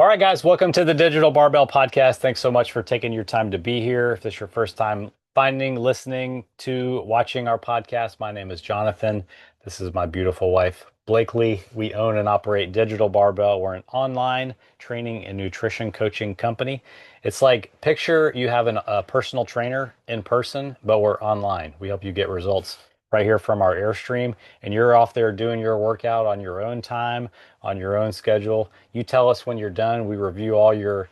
All right, guys, welcome to the Digital Barbell Podcast. Thanks so much for taking your time to be here. If this is your first time finding, listening to, watching our podcast, my name is Jonathan. This is my beautiful wife, Blakely. We own and operate Digital Barbell. We're an online training and nutrition coaching company. It's like picture you have a personal trainer in person, but we're online. We help you get results right here from our Airstream, and you're off there doing your workout on your own time, on your own schedule. You tell us when you're done. We review all your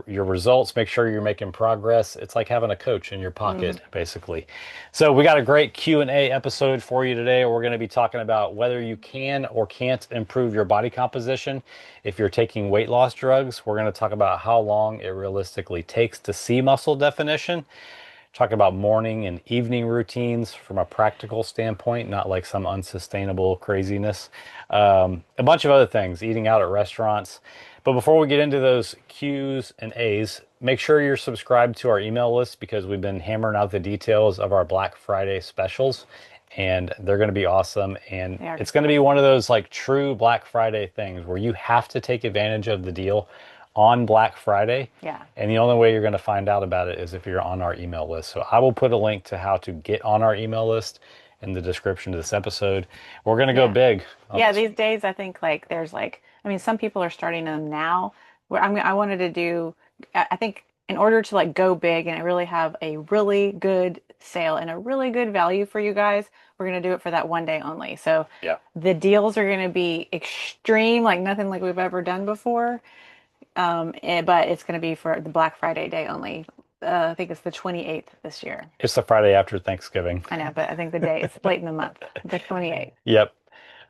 results, make sure you're making progress. It's like having a coach in your pocket, basically. So we got a great Q&A episode for you today. We're going to be talking about whether you can or can't improve your body composition if you're taking weight loss drugs. We're going to talk about how long it realistically takes to see muscle definition. Talk about morning and evening routines from a practical standpoint, not like some unsustainable craziness. A bunch of other things, eating out at restaurants. But before we get into those Q's and A's, make sure you're subscribed to our email list because we've been hammering out the details of our Black Friday specials, and they're going to be awesome. And it's going to be one of those like true Black Friday things where you have to take advantage of the deal on Black Friday. Yeah. And the only way you're going to find out about it is if you're on our email list. So I will put a link to how to get on our email list in the description of this episode. We're going to go Yeah. big. Yeah, these days I think like there's like some people are starting them now. Where I wanted to do I think in order to like go big and really have a really good sale and a really good value for you guys, we're going to do it for that one day only. So Yeah. the deals are going to be extreme, like nothing like we've ever done before. But it's going to be for the Black Friday day only. I think it's the 28th this year. It's the Friday after Thanksgiving. I know, but I think the day is late in the month, the 28th. Yep.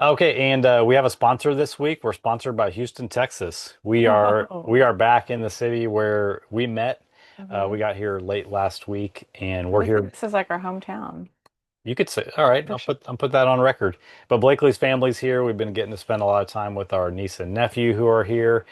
Okay, and we have a sponsor this week. We're sponsored by Houston, Texas. We are Oh. we are back in the city where we met. We Mhm. got here late last week, and we're here. This is like our hometown. You could say, all right, For sure. I'll put that on record. But Blakely's family's here. We've been getting to spend a lot of time with our niece and nephew who are here.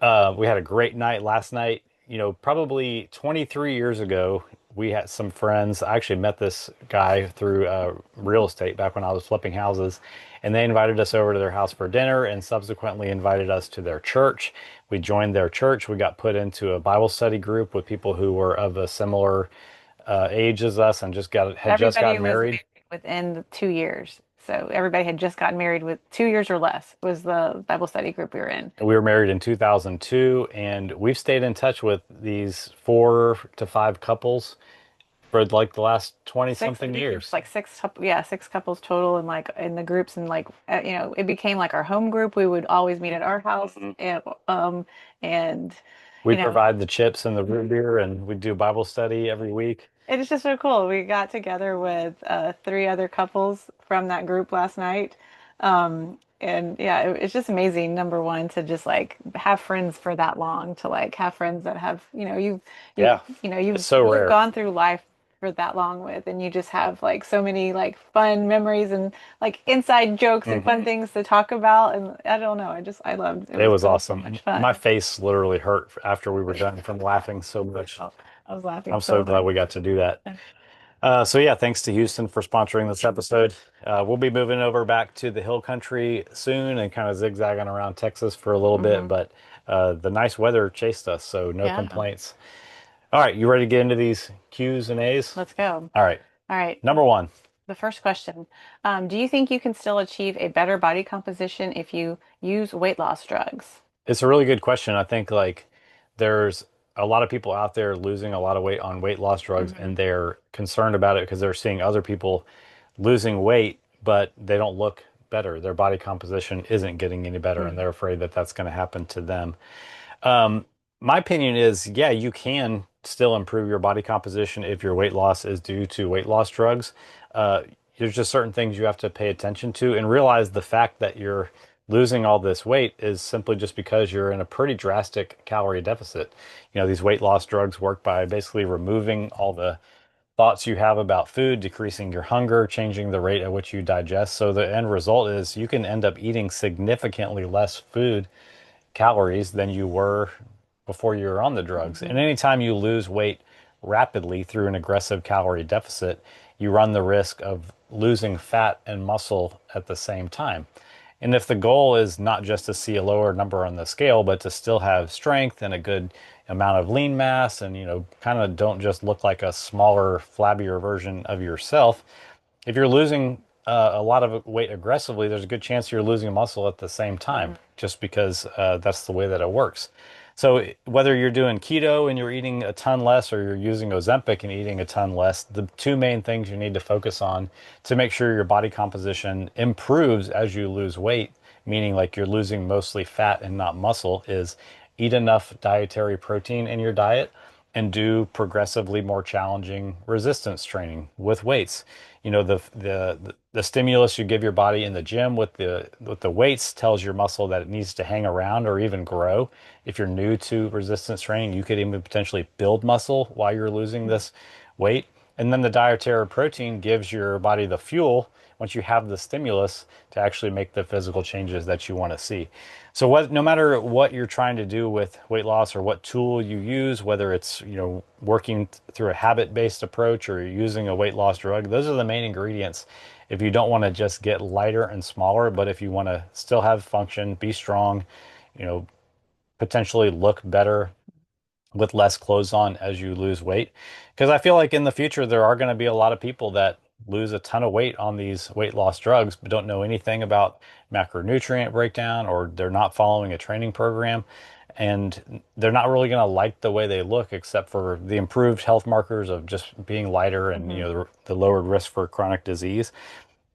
We had a great night last night. You know, probably 23 years ago, we had some friends. I actually met this guy through real estate back when I was flipping houses, and they invited us over to their house for dinner and subsequently invited us to their church. We joined their church. We got put into a Bible study group with people who were of a similar age as us and had just Everybody gotten was married. married within 2 years. So everybody had just gotten married with 2 years or less was the Bible study group we were in. We were married in 2002, and we've stayed in touch with these 4 to 5 couples for like the last 20 Six, I something think it was years. like yeah, six couples total, and like in the groups, and like it became like our home group. We would always meet at our house, Mhm. and We you know, provide the chips and the root beer, and we do Bible study every week. it is just so cool. We got together with three other couples from that group last night. And yeah, it's just amazing, number one, to just like have friends for that long, to like have friends that have, you Yeah, it's so you've rare. gone through life for that long with, and you just have like so many like fun memories and like inside jokes and fun Hmm. things to talk about. And I don't know, I loved it. It was It was so awesome. much fun. My face literally hurt after we were done from laughing so much. I was laughing I'm so so glad hard. we got to do that. So yeah, thanks to Houston for sponsoring this episode. We'll be moving over back to the hill country soon and kind of zigzagging around Texas for a little bit, Hmm. but the nice weather chased us, so no Yeah, complaints. All right, you ready to get into these Q's and A's? let's go. All right, All right. number one. The first question, do you think you can still achieve a better body composition if you use weight loss drugs? It's a really good question. I think like there's a lot of people out there losing a lot of weight on weight loss drugs, Hmm. and they're concerned about it because they're seeing other people losing weight, but they don't look better. Their body composition isn't getting any better, and Hmm. they're afraid that that's going to happen to them. Um, my opinion is, yeah, you can still improve your body composition if your weight loss is due to weight loss drugs. Uh, there's just certain things you have to pay attention to and realize the fact that you're losing all this weight is simply just because you're in a pretty drastic calorie deficit. You know, these weight loss drugs work by basically removing all the thoughts you have about food, decreasing your hunger, changing the rate at which you digest. So the end result is you can end up eating significantly less food calories than you were before you were on the drugs. And Hmm. anytime you lose weight rapidly through an aggressive calorie deficit, you run the risk of losing fat and muscle at the same time. And if the goal is not just to see a lower number on the scale, but to still have strength and a good amount of lean mass and, kind of don't just look like a smaller, flabbier version of yourself, if you're losing a lot of weight aggressively, there's a good chance you're losing muscle at the same time, Mhm. just because that's the way that it works. So whether you're doing keto and you're eating a ton less, or you're using Ozempic and eating a ton less, the two main things you need to focus on to make sure your body composition improves as you lose weight, meaning like you're losing mostly fat and not muscle, is eat enough dietary protein in your diet and do progressively more challenging resistance training with weights. The stimulus you give your body in the gym with the weights tells your muscle that it needs to hang around or even grow. If you're new to resistance training, you could even potentially build muscle while you're losing this weight. And then the dietary protein gives your body the fuel once you have the stimulus to actually make the physical changes that you want to see. So no matter what you're trying to do with weight loss or what tool you use, whether it's, working through a habit-based approach or using a weight loss drug, those are the main ingredients. If you don't want to just get lighter and smaller, but if you want to still have function, be strong, you know, potentially look better with less clothes on as you lose weight. Because I feel like in the future, there are going to be a lot of people that lose a ton of weight on these weight loss drugs, but don't know anything about macronutrient breakdown, or they're not following a training program. And they're not really going to like the way they look, except for the improved health markers of just being lighter and, Mhm. the lowered risk for chronic disease.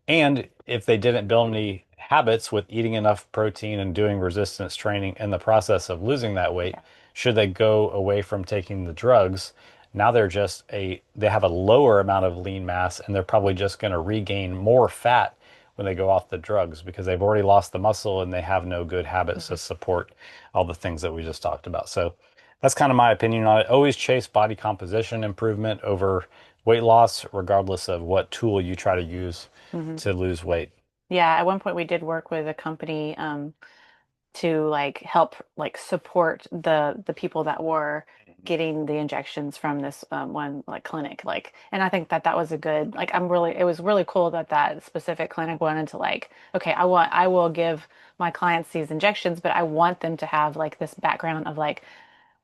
And if they didn't build any habits with eating enough protein and doing resistance training in the process of losing that weight, Yeah. should they go away from taking the drugs, now they have a lower amount of lean mass, and they're probably just going to regain more fat when they go off the drugs because they've already lost the muscle and they have no good habits to Mhm. support all the things that we just talked about. So that's kind of my opinion on it. Always chase body composition improvement over weight loss, regardless of what tool you try to use Mhm. to lose weight. Yeah, at one point we did work with a company to like help like support the people that were getting the injections from this one like clinic like, and I think that that was a good like, I'm really, it was really cool that that specific clinic wanted to like, okay, I will give my clients these injections, but I want them to have like this background of like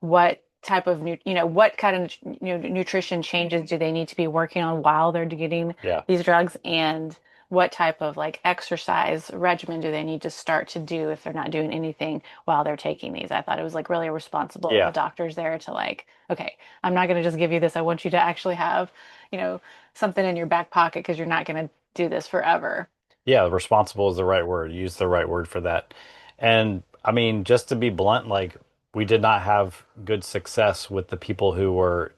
what type of what kind of nutrition changes do they need to be working on while they're getting Yeah. these drugs, and what type of like exercise regimen do they need to start to do if they're not doing anything while they're taking these. I thought it was like really responsible of the Yeah. doctors there to like, okay, I'm not going to just give you this. I want you to actually have, you know, something in your back pocket because you're not going to do this forever. Yeah, responsible is the right word. Use the right word for that. And I mean, just to be blunt, like we did not have good success with the people who were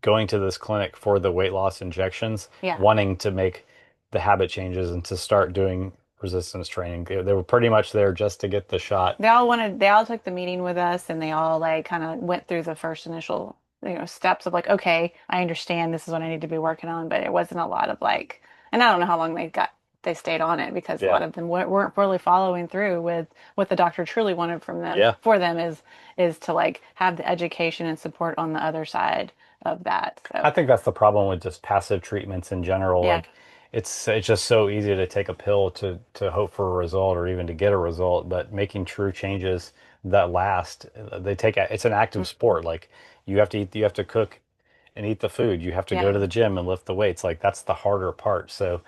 going to this clinic for the weight loss injections, Yeah. wanting to make the habit changes and to start doing resistance training. They were pretty much there just to get the shot. They all took the meeting with us and they all like kind of went through the first initial, steps of like, okay, I understand this is what I need to be working on, but it wasn't a lot of like, and I don't know how long they stayed on it because a Yeah. lot of them weren't really following through with what the doctor truly wanted from them, Yeah. for them is to like have the education and support on the other side of that. I So, think that's the problem with just passive treatments in general. yeah. Like it's just so easy to take a pill to hope for a result or even to get a result, but making true changes that last, it's an active Mhm. sport. Like you have to cook and eat the food. You have to go to Yeah. the gym and lift the weights. Like that's the harder part. So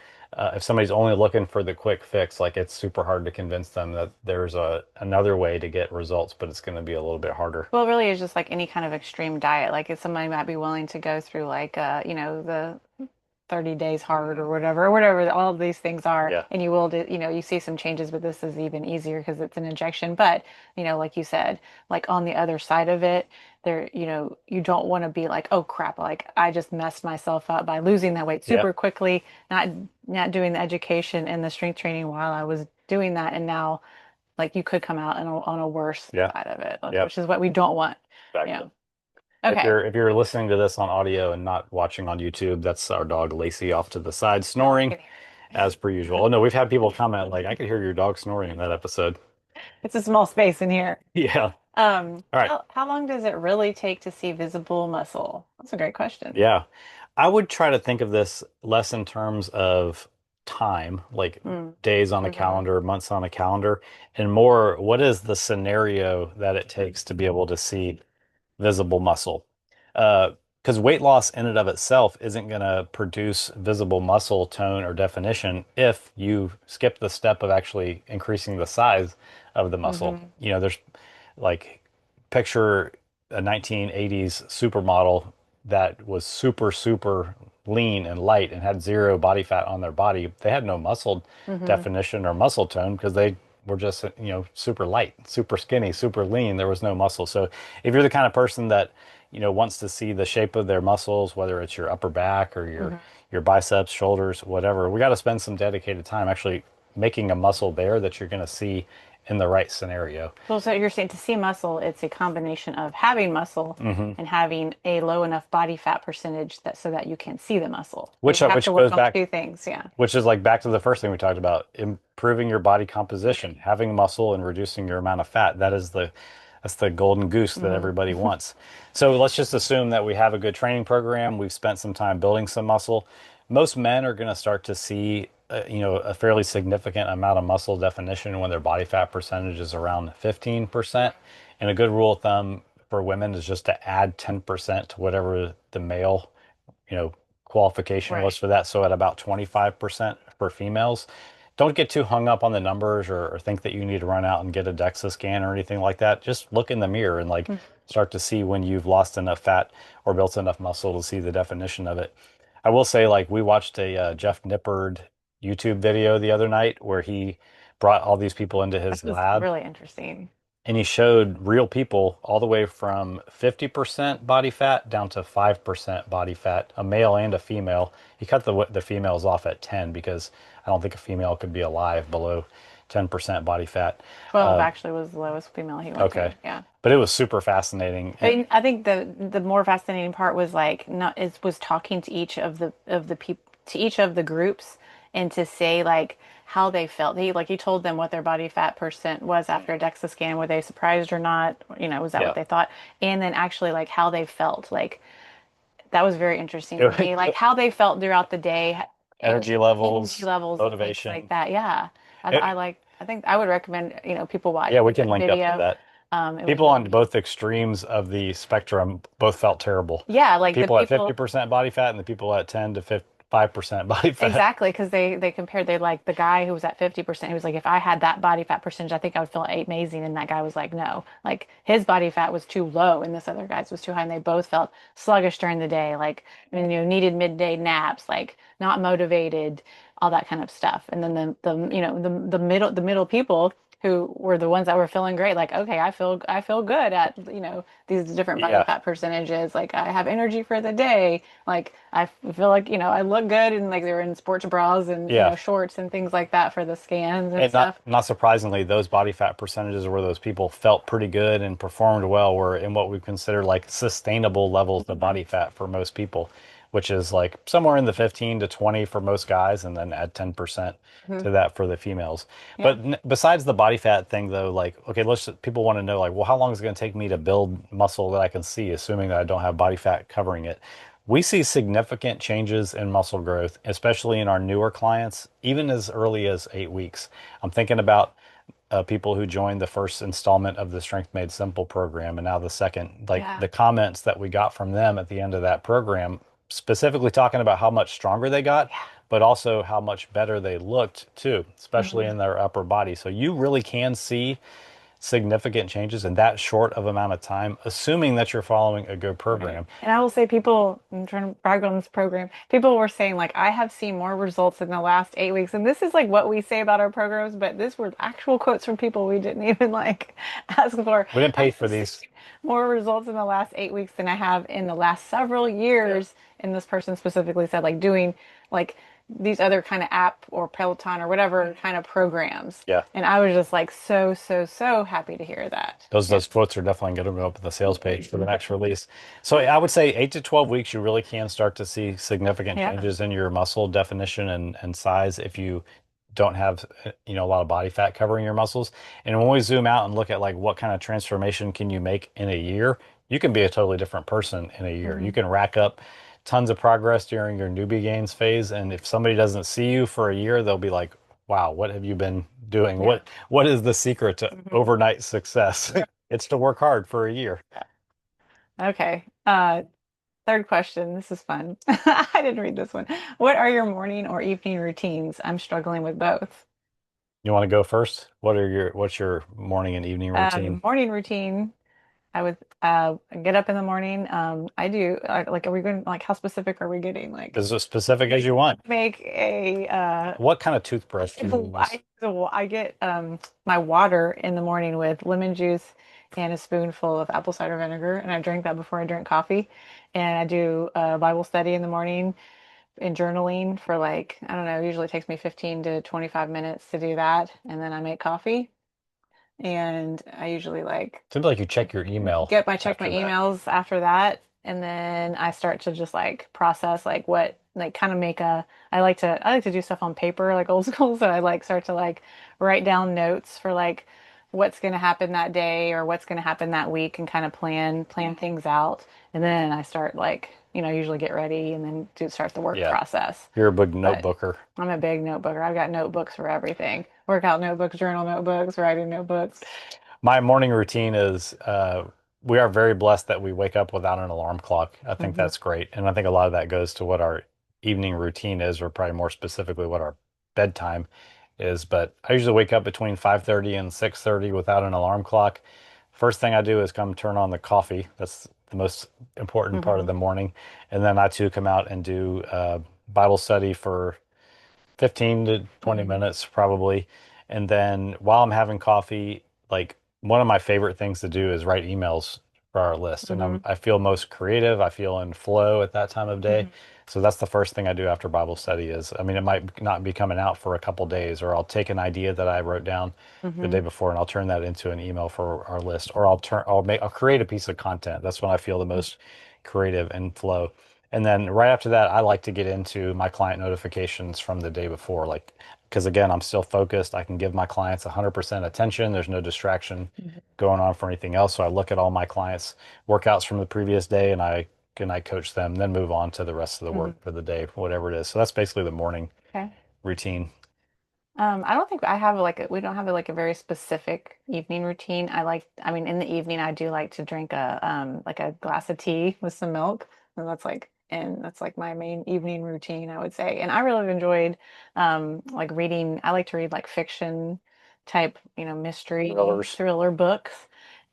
if somebody's only looking for the quick fix, like it's super hard to convince them that there's another way to get results, but it's going to be a little bit harder. Well, it really is just like any kind of extreme diet. Like if somebody might be willing to go through like the 30 days hard or whatever all of these things are, Yeah. and you will do, you see some changes, but this is even easier because it's an injection. But, like you said, like on the other side of it, there, you don't want to be like, oh crap, like I just messed myself up by losing that weight Yeah. super quickly, not doing the education and the strength training while I was doing that, and now like you could come out on a worse Yeah. side of it, Yeah. which is what we don't want. Yeah. Exactly. If Okay. you're listening to this on audio and not watching on YouTube, that's our dog Lacey off to the side Oh, I snoring can hear as per usual. Oh no, we've had people comment like, I could hear your dog snoring in that episode. it's a small space in here. Yeah. All right. How long does it really take to see visible muscle? That's a great question. Yeah. I would try to think of this less in terms of time, like Mm. days on a Hmm. calendar, months on a calendar, and more, what is the scenario that it takes to be able to see visible muscle? Because weight loss in and of itself isn't going to produce visible muscle tone or definition if you skip the step of actually increasing the size of the muscle. Hmm. There's like picture a 1980s supermodel that was super, super lean and light and had zero body fat on their body. They had no muscle Hmm. definition or muscle tone because they were just, super light, super skinny, super lean. There was no muscle. So if you're the kind of person that, wants to see the shape of their muscles, whether it's your upper back or Hmm. your biceps, shoulders, whatever, we got to spend some dedicated time actually making a muscle there that you're going to see in the right scenario. Well, so you're saying to see muscle, it's a combination of having muscle Hmm. and having a low enough body fat percentage that so that you can see the muscle. So Which you have to which work goes on back, two things. Yeah. which is like back to the first thing we talked about, improving your body composition, having muscle and reducing your amount of fat. That's the golden goose that Hmm. everybody wants. So let's just assume that we have a good training program. We've spent some time building some muscle. Most men are going to start to see, a fairly significant amount of muscle definition when their body fat percentage is around 15%. And a good rule of thumb for women is just to add 10% to whatever the male you know, qualification was Right. for that. So at about 25% for females. Don't get too hung up on the numbers or think that you need to run out and get a DEXA scan or anything like that. Just look in the mirror and like Mhm. start to see when you've lost enough fat or built enough muscle to see the definition of it. I will say, like, we watched a Jeff Nippard YouTube video the other night where he brought all these people into This his was lab really interesting. and he showed real people all the way from 50% body fat down to 5% body fat, a male and a female. He cut the females off at 10 because I don't think a female could be alive below 10% body fat. 12 Uh, actually was the lowest female he went to. okay. Yeah. But it was super fascinating. I mean, I think the more fascinating part was like not is was talking to each of the people to each of the groups and to say like how they felt. He told them what their body fat percent was after a DEXA scan, were they surprised or not? Was that what Yeah. they thought? And then actually like how they felt. Like that was very interesting to me. Like It- how they felt throughout the day and energy energy levels, levels and things like motivation. that. Yeah. It- I think I would recommend, people watch yeah, we can that link up to video. that. It was People on really, both extremes of the spectrum both felt terrible. yeah, The like the people at people. 50% body fat and the people at 10 to 5% body fat. Exactly, because they compared they like the guy who was at 50%, he was like, if I had that body fat percentage, I think I would feel amazing. And that guy was like, no, like his body fat was too low and this other guy's was too high, and they both felt sluggish during the day, like needed midday naps, like not motivated, all that kind of stuff. And then the middle people who were the ones that were feeling great, like, okay, I feel good at these different body Yeah. fat percentages, like I have energy for the day, like I feel like, I look good, and like they were in sports bras and, Yeah. shorts and things like that for the scans and And not stuff. not surprisingly, those body fat percentages where those people felt pretty good and performed well were in what we consider like sustainable levels of Hmm. body fat for most people, which is like somewhere in the 15 to 20 for most guys, and then add 10% Hmm. to that for the females. Yeah. But besides the body fat thing, though, like, okay, people want to know, like, well, how long is it going to take me to build muscle that I can see, assuming that I don't have body fat covering it? We see significant changes in muscle growth, especially in our newer clients, even as early as 8 weeks. I'm thinking about people who joined the first installment of the Strength Made Simple program and now the second. Like Yeah. the comments that we got from them at the end of that program, specifically talking about how much stronger they got, Yeah. but also how much better they looked too, especially Hmm. in their upper body. So you really can see significant changes in that short of amount of time, assuming that you're following a good Right. program. And I will say I'm trying to brag on this program. People were saying like I have seen more results in the last 8 weeks. And this is like what we say about our programs, but this were actual quotes from people we didn't even like ask for. We didn't I pay for have seen these. more results in the last 8 weeks than I have in the last several Yeah. years. And this person specifically said like doing like these other kind of app or Peloton or whatever kind of programs. Yeah. And I was just like so, so, so happy to hear that. Yeah. Those quotes are definitely going to go up on the sales page for the next release. So I would say 8 to 12 weeks, you really can start to see significant Yeah. changes in your muscle definition and size if you don't have a lot of body fat covering your muscles. And when we zoom out and look at like what kind of transformation can you make in a year, you can be a totally different person in a year. You Hmm. can rack up tons of progress during your newbie gains phase. And if somebody doesn't see you for a year, they'll be like, wow, what have you been doing? Yeah. What is the secret to Hmm. overnight success? It's to work hard for a year. Okay. Third question. This is fun. I didn't read this one. What are your morning or evening routines? I'm struggling with both. You want to go first? What's your morning and evening routine? Morning routine. I would get up in the morning. I do like, are we going like how specific are we getting? Like As specific as you want. make a What kind of toothbrush do you use? I get my water in the morning with lemon juice and a spoonful of apple cider vinegar, and I drink that before I drink coffee. And I do Bible study in the morning and journaling for like, I don't know, usually takes me 15 to 25 minutes to do that. And then I make coffee. And I usually like Seems like you check your email check my after that. emails after that, and then I start to just like process like what like kind of make a I like to do stuff on paper like old school, so I like start to like write down notes for like what's going to happen that day or what's going to happen that week and kind of plan things out, and then I start like usually get ready and then do start the work Yeah, process. you're a big But notebooker. I'm a big notebooker. I've got notebooks for everything. Workout notebooks, journal notebooks, writing notebooks. My morning routine is we are very blessed that we wake up without an alarm clock. I think Hmm. that's great. And I think a lot of that goes to what our evening routine is, or probably more specifically what our bedtime is. But I usually wake up between 5:30 and 6:30 without an alarm clock. First thing I do is come turn on the coffee. That's the most important part of Hmm. the morning. And then I too come out and do Bible study for 15 to 20 Hmm. minutes probably. And then while I'm having coffee, like one of my favorite things to do is write emails for our list. And Hmm. I feel most creative. I feel in flow at that time of day. Hmm. So that's the first thing I do after Bible study is, I mean, it might not be coming out for a couple days, or I'll take an idea that I wrote down the day Hmm. before and I'll turn that into an email for our list, or I'll create a piece of content. That's when I feel the most creative and flow. And then right after that, I like to get into my client notifications from the day before, like, because again, I'm still focused. I can give my clients 100% attention. There's no distraction Hmm. going on for anything else. So I look at all my clients' workouts from the previous day and I coach them, then move on to the rest of the Hmm. work for the day, whatever it is. So that's basically the morning Okay. routine. I don't think I have we don't have like a very specific evening routine. I mean, in the evening, I do like to drink like a glass of tea with some milk. And that's like my main evening routine, I would say. And I really enjoyed, like reading, I like to read like fiction type, mystery Thrillers. thriller books.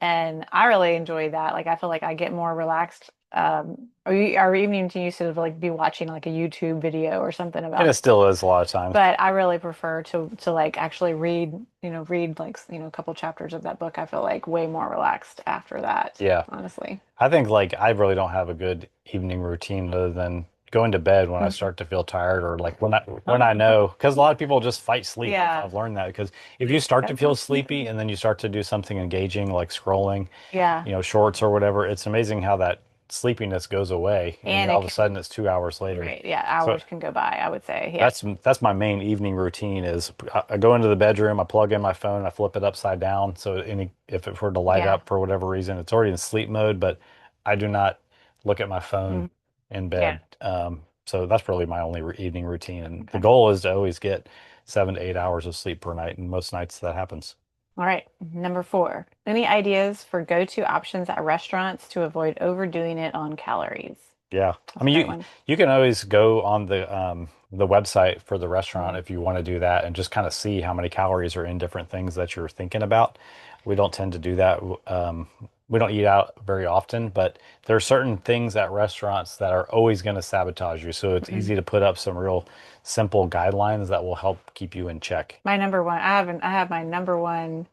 And I really enjoy that. Like, I feel like I get more relaxed. Our evening routine used to like be watching like a YouTube video or something And about it it, still is a lot of times. but I really prefer to like actually read, read like, a couple chapters of that book. I feel like way more relaxed after that, Yeah. honestly. I think like I really don't have a good evening routine other than going to bed when I Mhm. start to feel tired, or like when I know, because a lot of people just fight sleep. Yeah. I've learned that because if you start to That's feel not sleepy and then you start to do something engaging like scrolling, yeah. shorts or whatever, it's amazing how that sleepiness goes away and And all it of a can, sudden it's 2 hours later. right. Yeah, So hours can go by, I would say. Yeah. that's my main evening routine is I go into the bedroom, I plug in my phone, I flip it upside down. So if it were to light Yeah. up for whatever reason, it's already in sleep mode, but I do not look at my phone Mhm. in Yeah. bed. So that's really my only evening routine. And the Okay. goal is to always get 7 to 8 hours of sleep per night. And most nights that happens. All right. Number four. Any ideas for go-to options at restaurants to avoid overdoing it on calories? Yeah. I That's a mean, great one. you can always go on the website for the restaurant Hmm. if you want to do that and just kind of see how many calories are in different things that you're thinking about. We don't tend to do that. We don't eat out very often, but there are certain things at restaurants that are always going to sabotage you. So it's Hmm. easy to put up some real simple guidelines that will help keep you in check. My number one, I have my number one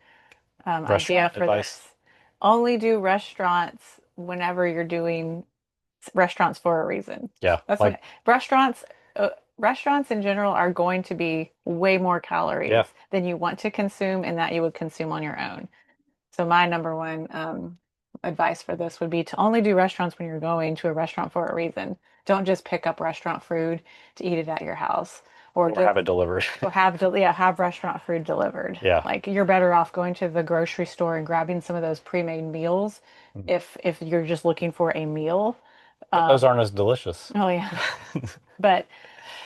idea Restaurant for advice. this. Only do restaurants whenever you're doing restaurants for a reason. Yeah. That's Like, my restaurants. Restaurants in general are going to be way more yeah. calories than you want to consume and that you would consume on your own. So my number one advice for this would be to only do restaurants when you're going to a restaurant for a reason. Don't just pick up restaurant food to eat it at your house or Or have it delivered. have restaurant food delivered. Yeah. Like you're better off going to the grocery store and grabbing some of those pre-made meals if you're just looking for a meal But those aren't as delicious. Oh yeah. But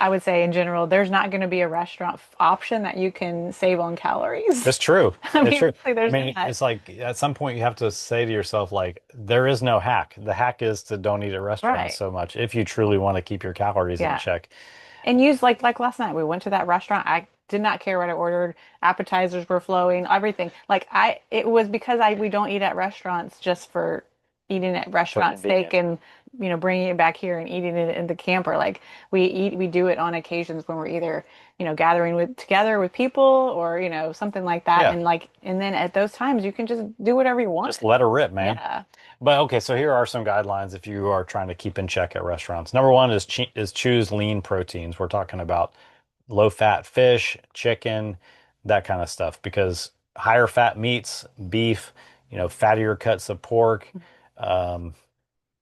I would say in general, there's not going to be a restaurant option that you can save on calories. It's true. I It's mean, true. really, I there's mean, not. it's like at some point you have to say to yourself, like, there is no hack. The hack is to don't eat at restaurants Right. so much if you truly want to keep your calories in Yeah. check. And use like last night, we went to that restaurant. I did not care what I ordered. Appetizers were flowing, everything. It was because I we don't eat at restaurants just for eating at So restaurant steak convenient. and bringing it back here and eating it in the camper. Like we do it on occasions when we're either gathering with together with people or something like that. Yeah, And then at those times you can just do whatever you want. just let her rip, man. Yeah. But okay, so here are some guidelines if you are trying to keep in check at restaurants. Number one is choose lean proteins. We're talking about low fat fish, chicken, that kind of stuff, because higher fat meats, beef, fattier cuts of pork, um,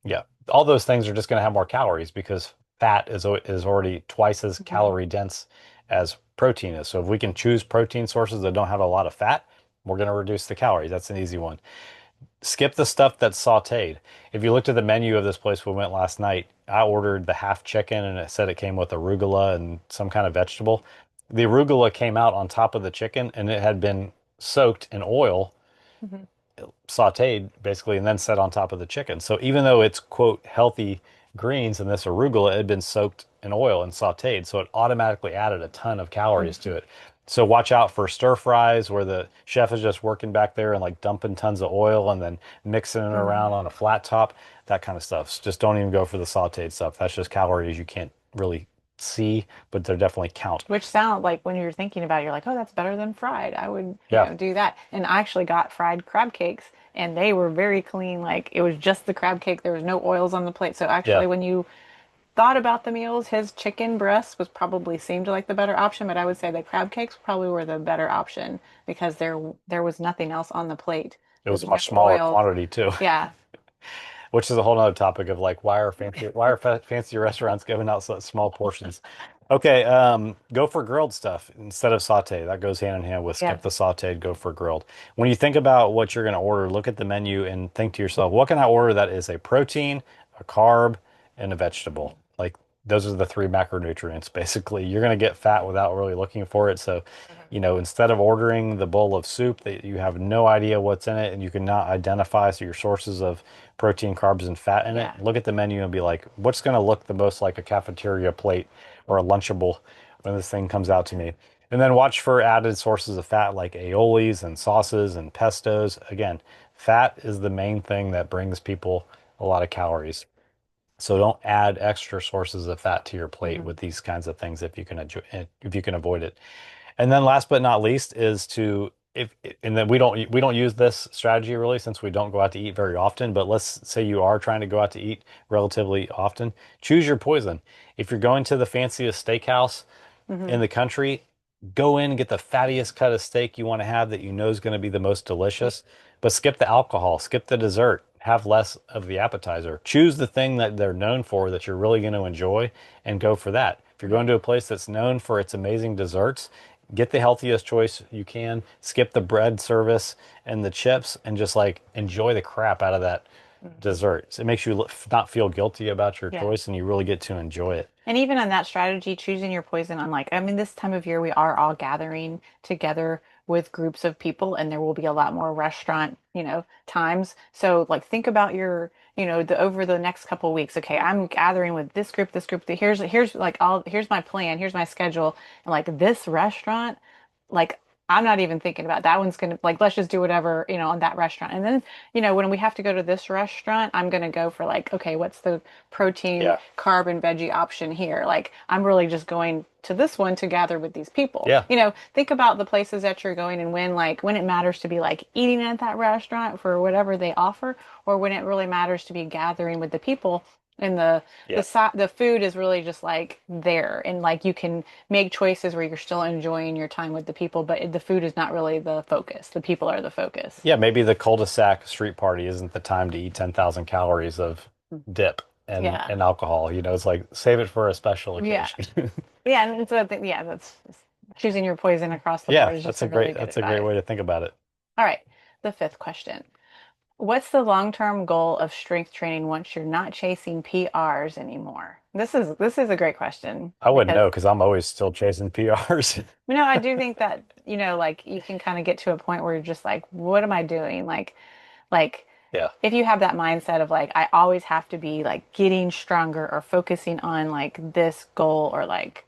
yeah, all those things are just going to have more calories because fat is already twice as Mhm. calorie dense as protein is. So if we can choose protein sources that don't have a lot of fat, we're going to reduce the calories. That's an easy one. Skip the stuff that's sautéed. If you looked at the menu of this place we went last night, I ordered the half chicken and it said it came with arugula and some kind of vegetable. The arugula came out on top of the chicken and it had been soaked in oil, Mhm. sautéed basically, and then set on top of the chicken. So even though it's quote healthy greens and this arugula had been soaked in oil and sautéed, so it automatically added a ton of calories to Mhm. it. So watch out for stir fries where the chef is just working back there and like dumping tons of oil and then mixing it around Mhm. on a flat top, that kind of stuff. Just don't even go for the sautéed stuff. That's just calories you can't really see, but they definitely count. Which sound like when you're thinking about it, you're like, oh, that's better than fried. I would, Yeah. do that. And I actually got fried crab cakes and they were very clean. Like it was just the crab cake. There was no oils on the plate. So Yeah. actually, when you thought about the meals, his chicken breast was probably seemed like the better option, but I would say the crab cakes probably were the better option because there was nothing else on the plate. It There was a was no much smaller oils. quantity too. Yeah. Which is a whole other topic of like why are fancy restaurants giving out such small portions? Okay, go for grilled stuff instead of saute. That goes hand in hand with skip Yes. the sauteed, go for grilled. When you think about what you're going to order, look at the menu and think to yourself, what can I order that is a protein, a carb, and a vegetable? Like those are the three macronutrients basically. You're going to get fat without really looking for it. So, Mhm. instead of ordering the bowl of soup that you have no idea what's in it and you cannot identify your sources of protein, carbs, and fat in it, Yeah. look at the menu and be like, what's going to look the most like a cafeteria plate or a Lunchable when this thing comes out to me? And then watch for added sources of fat like aiolis and sauces and pestos. Again, fat is the main thing that brings people a lot of calories. So don't add extra sources of fat to your plate Mhm. with these kinds of things if you can if you can avoid it. And then last but not least is to if and then we don't use this strategy really since we don't go out to eat very often, but let's say you are trying to go out to eat relatively often, choose your poison. If you're going to the fanciest steakhouse in Mhm. the country, go in and get the fattiest cut of steak you want to have that you know is going to be the most delicious, but skip the alcohol, skip the dessert, have less of the appetizer. Choose the thing that they're known for that you're really going to enjoy and go for that. If you're going to a place that's known for its amazing desserts, get the healthiest choice you can, skip the bread service and the chips, and just like enjoy the crap out of that Mhm. dessert. So it makes you not feel guilty about your Yeah. choice and you really get to enjoy it. And even on that strategy, choosing your poison on I mean, this time of year we are all gathering together with groups of people and there will be a lot more restaurant, times. So like think about your, the over the next couple of weeks. Okay, I'm gathering with this group, this group. Here's like all here's my plan, here's my schedule. And like this restaurant, like I'm not even thinking about that one's gonna like let's just do whatever, on that restaurant. And then, when we have to go to this restaurant, I'm gonna go for like, okay, what's the protein, Yeah. carb, and veggie option here? Like I'm really just going to this one to gather with these people. Yeah. Think about the places that you're going and when it matters to be like eating at that restaurant for whatever they offer, or when it really matters to be gathering with the people and Yeah. the food is really just like there and like you can make choices where you're still enjoying your time with the people, but the food is not really the focus. The people are the focus. Yeah, maybe the cul-de-sac street party isn't the time to eat 10,000 calories of dip and Yeah. and alcohol. It's like save it for a special Yeah. occasion. Yeah. And so I think, yeah, that's choosing your poison across the Yeah, board is just that's a a really great good that's a great advice. way to think about it. All right. The fifth question. What's the long-term goal of strength training once you're not chasing PRs anymore? This is a great question I wouldn't because know because I'm always still chasing PRs. I do think that, like you can kind of get to a point where you're just like, what am I doing? Like Yeah. if you have that mindset of like I always have to be like getting stronger or focusing on like this goal or like,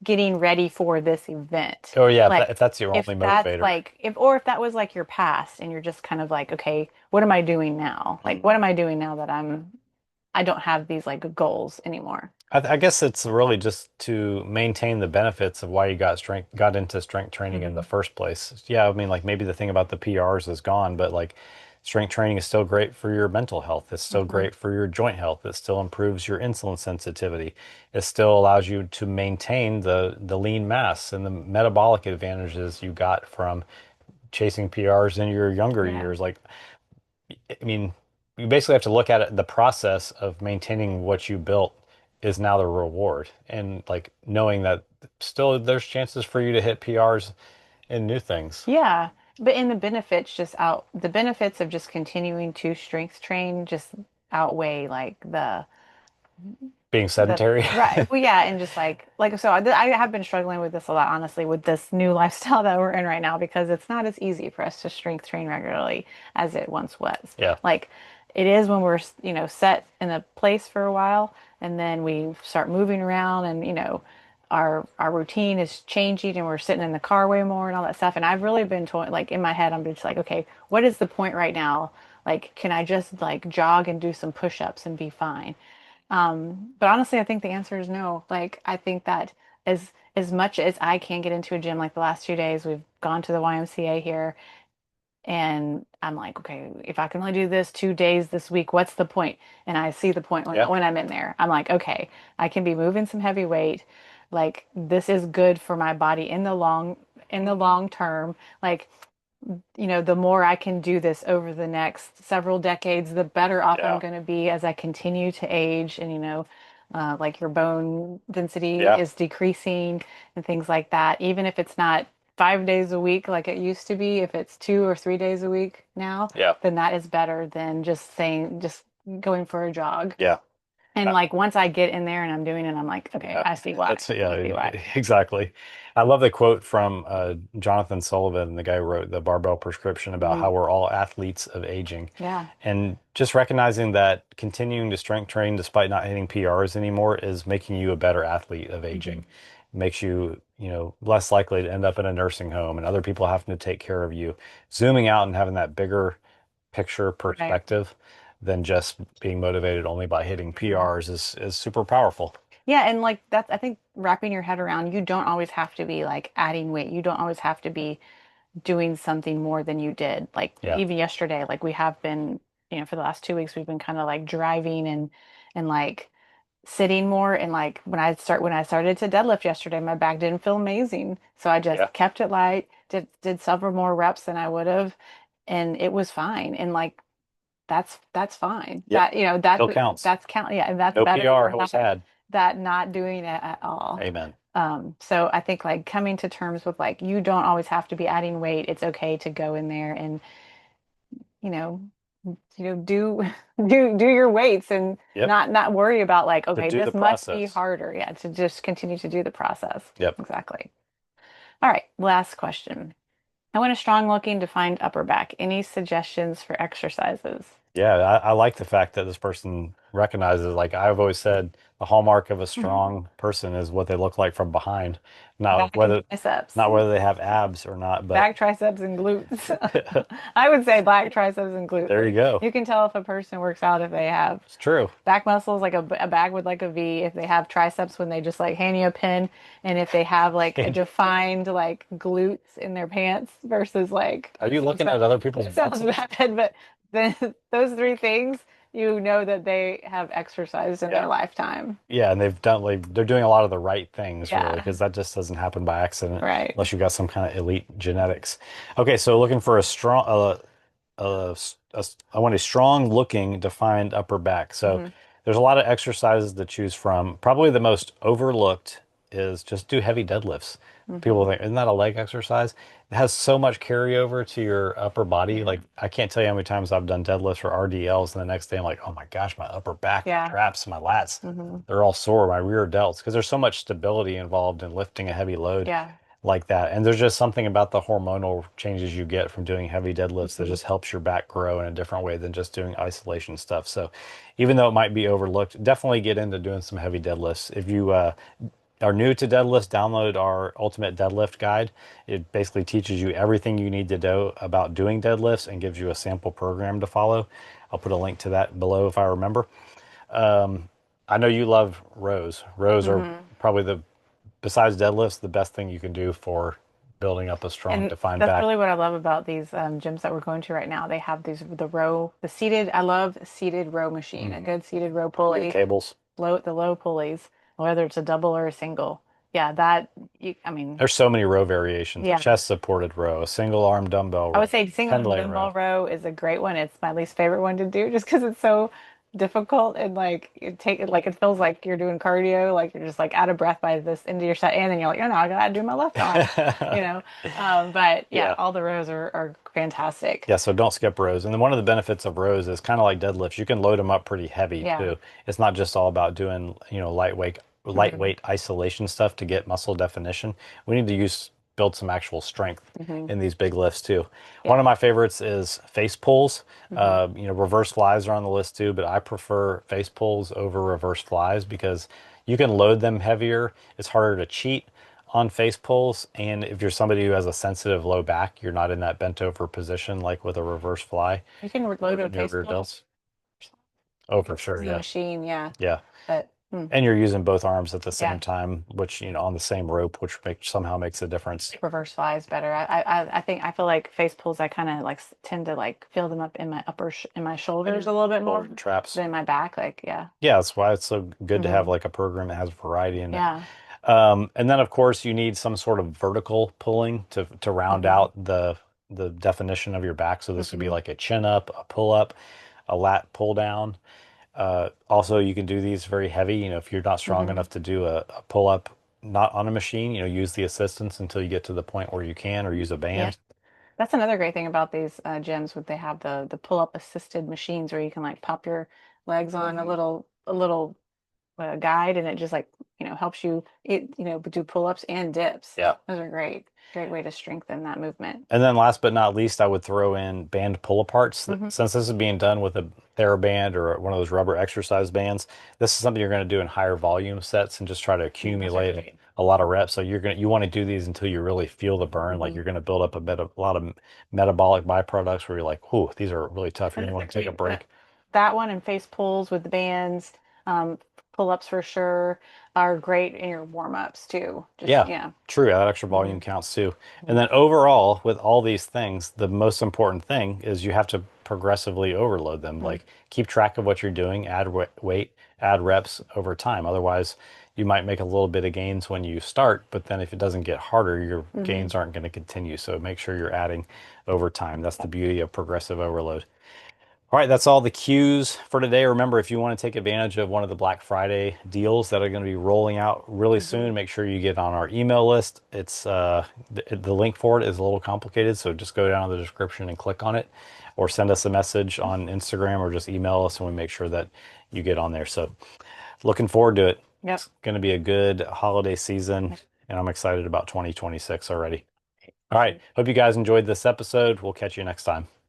getting ready for this event. Oh yeah, Like if that's your if only that's motivator. like if that was like your past and you're just kind of like, okay, what am I doing now? Like Mm. what am I doing now that I don't have these like goals anymore? I guess it's really just to maintain the benefits of why you got into strength training in the Hmm. first place. Yeah, I mean, like maybe the thing about the PRs is gone, but like strength training is still great for your mental health. It's still Hmm. great for your joint health. It still improves your insulin sensitivity. It still allows you to maintain the lean mass and the metabolic advantages you got from chasing PRs in your younger Yeah. years. Like, I mean, you basically have to look at it, the process of maintaining what you built is now the reward. And like knowing that still there's chances for you to hit PRs in new things. Yeah. But in the benefits of just continuing to strength train just outweigh like Being the sedentary. right. Well, yeah, and just like so I have been struggling with this a lot, honestly, with this new lifestyle that we're in right now because it's not as easy for us to strength train regularly as it once was. Yeah. Like it is when we're, set in a place for a while and then we start moving around and, our routine is changing and we're sitting in the car way more and all that stuff. And I've really been told like in my head, I'm just like, okay, what is the point right now? Like, can I just like jog and do some push-ups and be fine? But honestly, I think the answer is no. Like, I think that as much as I can get into a gym, like the last 2 days, we've gone to the YMCA here, and I'm like, okay, if I can only do this 2 days this week, what's the point? And I see the point when Yeah. I'm in there. I'm like, okay, I can be moving some heavy weight. Like, this is good for my body in the long term. Like, the more I can do this over the next several decades, the better off I'm Yeah. going to be as I continue to age. And, like your bone density Yeah. is decreasing and things like that. Even if it's not 5 days a week like it used to be, if it's 2 or 3 days a week now, Yeah. then that is better than just going for a jog. Yeah. And like once I get in there and I'm doing it, I'm like, okay, Yeah, I see why. that's I yeah, see why. exactly. I love the quote from Jonathan Sullivan, the guy who wrote the Barbell Prescription, about Hmm. how we're all athletes of aging, Yeah. and just recognizing that continuing to strength train despite not hitting PRs anymore is making you a better athlete of Hmm. aging. Makes you, less likely to end up in a nursing home and other people having to take care of you. Zooming out and having that bigger picture Right. perspective than just being motivated only by hitting Mhm. PRs is super powerful. Yeah, and like that's I think wrapping your head around you don't always have to be like adding weight. You don't always have to be doing something more than you did. Like Yeah. even yesterday, like we have been, for the last 2 weeks we've been kind of like driving and like sitting more and like when I started to deadlift yesterday, my back didn't feel amazing. So I Yeah. just kept it light, did several more reps than I would have, and it was fine. And like that's fine. Yep. That Still counts. that's count. Yeah, and that's No better PR than was had. not doing it at all. Amen. So I think like coming to terms with like you don't always have to be adding weight. It's okay to go in there and you know do do your weights and Yep. not worry about like To okay, do the this must be process. harder. Yeah, to just continue to do the process. Yep. Exactly. All right, last question. I want a strong looking defined upper back. Any suggestions for exercises? Yeah, I like the fact that this person recognizes, like I've always said, the hallmark of a strong person is what they look like from behind. Not Back and whether triceps. not whether they have abs or not, but Back triceps and glutes. I would say back triceps and glutes. there you Like go. you can tell if a person works out if they have It's true. back muscles, like a back with like a V, if they have triceps when they just like hand you a pin, and if they have like a And defined like glutes in their pants versus like are you sounds looking bad, at other people's sounds muscles? bad, but then those three things, you know that they have exercised in their Yeah. lifetime. Yeah, and they're doing a lot of the right things really, Yeah, because that just doesn't happen by accident right. unless you've got some kind of elite genetics. Okay, so looking for a strong I want a strong looking defined upper back. So Hmm. there's a lot of exercises to choose from. Probably the most overlooked is just do heavy deadlifts. People Hmm. think, isn't that a leg exercise? It has so much carryover to your upper body. Yeah. Like I can't tell you how many times I've done deadlifts or RDLs, and the next day I'm like, oh my gosh, my upper back, my Yeah. traps, my lats, Hmm. they're all sore, my rear delts, because there's so much stability involved in lifting a heavy load Yeah. like that. And there's just something about the hormonal changes you get from doing heavy deadlifts that Hmm. just helps your back grow in a different way than just doing isolation stuff. So even though it might be overlooked, definitely get into doing some heavy deadlifts. If you are new to deadlifts, download our Ultimate Deadlift Guide. It basically teaches you everything you need to know about doing deadlifts and gives you a sample program to follow. I'll put a link to that below if I remember. Um, I know you love rows. Rows are Hmm. probably besides deadlifts, the best thing you can do for building up a strong, And defined that's back. really what I love about these gyms that we're going to right now. They have these the seated. I love seated row machine, a Mhm. good seated row pulley, Cables. low pulleys, whether it's a double or a single. Yeah, that I mean, There's so many row variations. yeah. Chest supported row, a single arm dumbbell I would row, say single 10 and leg dumbbell row. row is a great one. It's my least favorite one to do just because it's so difficult and like it feels like you're doing cardio, like you're just like out of breath by this end of your set, and then you're like, oh no, I gotta do my left arm, you know. But yeah, Yeah. all the rows are fantastic. Yeah, so don't skip rows. And then one of the benefits of rows is kind of like deadlifts. You can load them up pretty heavy Yeah. too. It's not just all about doing, Hmm. lightweight isolation stuff to get muscle definition. We need to build some actual strength Hmm. in these big lifts too. One Yeah. of my favorites is face pulls. Hmm. Reverse flies are on the list too, but I prefer face pulls over reverse flies because you can load them heavier. It's harder to cheat on face pulls. And if you're somebody who has a sensitive low back, you're not in that bent over position like with a reverse fly You can load a loading your face rear pull delts. Oh, for sure. in the Yeah. machine, yeah. Yeah. But And you're using both arms at the same yeah. time, which, on the same rope, which somehow makes a difference. Reverse flies better. I feel like face pulls I kind of like tend to like feel them up in my in my shoulders a little bit more Shoulder traps. than my back. Like yeah. Yeah, that's why it's so good to have Hmm. like a program that has variety in it. Yeah. And then of course you need some sort of vertical pulling to round Hmm. out the definition of your back. So this would be Hmm. like a chin up, a pull up, a lat pull down. Also, you can do these very heavy. If you're not strong Hmm. enough to do a pull up, not on a machine, use the assistance until you get to the point where you can, or use a Yeah. band. That's another great thing about these gyms. Would they have the pull up assisted machines where you can like pop your legs on a little guide, and it just like helps you do pull ups and dips. Yeah. Those are great way to strengthen that movement. And then last but not least, I would throw in band pull aparts. Hmm. Since this is being done with a TheraBand or one of those rubber exercise bands, this is something you're going to do in higher volume sets and just try to Those are accumulate great. a lot of reps. So you want to do these until you really feel the burn. Like Hmm. you're going to build up a lot of metabolic byproducts where you're like, whew, these are really tough. You're And going to those want are to take a great. break. That one and face pulls with the bands, um, pull ups for sure are great in your warm ups too. Just Yeah, yeah. true. That extra Hmm. volume counts too. And then overall, with all these things, the most important thing is you have to progressively overload them. Hmm. Like keep track of what you're doing, add weight, add reps over time. Otherwise, you might make a little bit of gains when you start, but then if it doesn't get harder, your Hmm. gains aren't going to continue. So make sure you're adding over time. That's the beauty of progressive overload. All right, that's all the cues for today. Remember, if you want to take advantage of one of the Black Friday deals that are going to be rolling out really Hmm. soon, make sure you get on our email list. It's the link for it is a little complicated, so just go down to the description and click on it, or send us a message on Instagram, or just email us, and we make sure that you get on there. So, looking forward to it. Yep. It's going to be a good holiday season, and I'm excited about 2026 already. All right, hope you guys enjoyed this episode. We'll catch you next time.